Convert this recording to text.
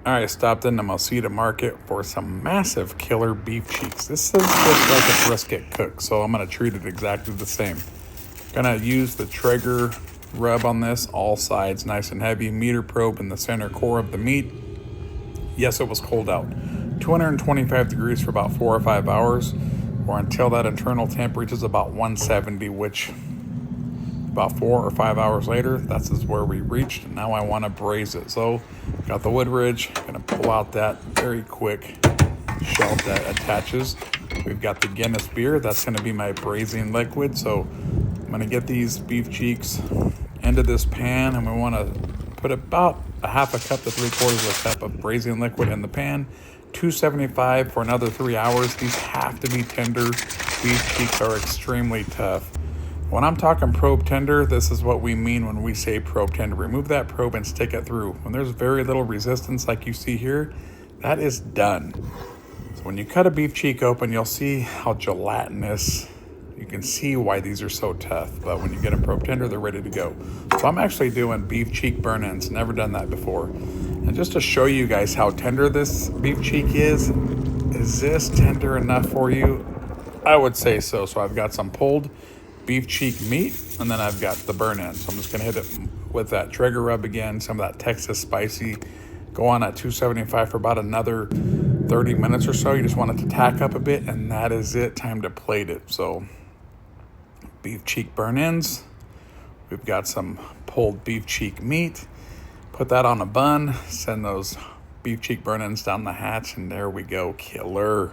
All right, stopped in the Mosita Market for some massive killer beef cheeks. This is just like a brisket cook, so I'm gonna treat it exactly the same. Gonna use the Traeger rub on this, all sides nice and heavy, meter probe in the center core of the meat. Yes, it was cold out. 225 degrees for about 4 or 5 hours, or until that internal temp reaches about 170, which about 4 or 5 hours later, that's is where we reached. Now I want to braise it. So got the wood ridge, gonna pull out that very quick shelf that attaches. We've got the Guinness beer, that's gonna be my braising liquid. So I'm gonna get these beef cheeks into this pan, and we wanna put about a half a cup to 3/4 of a cup of braising liquid in the pan. 275 for another 3 hours. These have to be tender. Beef cheeks are extremely tough. When I'm talking probe tender, this is what we mean when we say probe tender. Remove that probe and stick it through. When there's very little resistance like you see here, that is done. So when you cut a beef cheek open, you'll see how gelatinous. You can see why these are so tough, but when you get them probe tender, they're ready to go. So I'm actually doing beef cheek burn-ins. Never done that before. And just to show you guys how tender this beef cheek is this tender enough for you? I would say so. So I've got some pulled beef cheek meat, and then I've got the burn-in. So I'm just gonna hit it with that Traeger rub again, some of that Texas spicy. Go on at 275 for about another 30 minutes or so. You just want it to tack up a bit, and that is it. Time to plate it. So beef cheek burn-ins. We've got some pulled beef cheek meat. Put that on a bun, send those beef cheek burn-ins down the hatch, and there we go. Killer.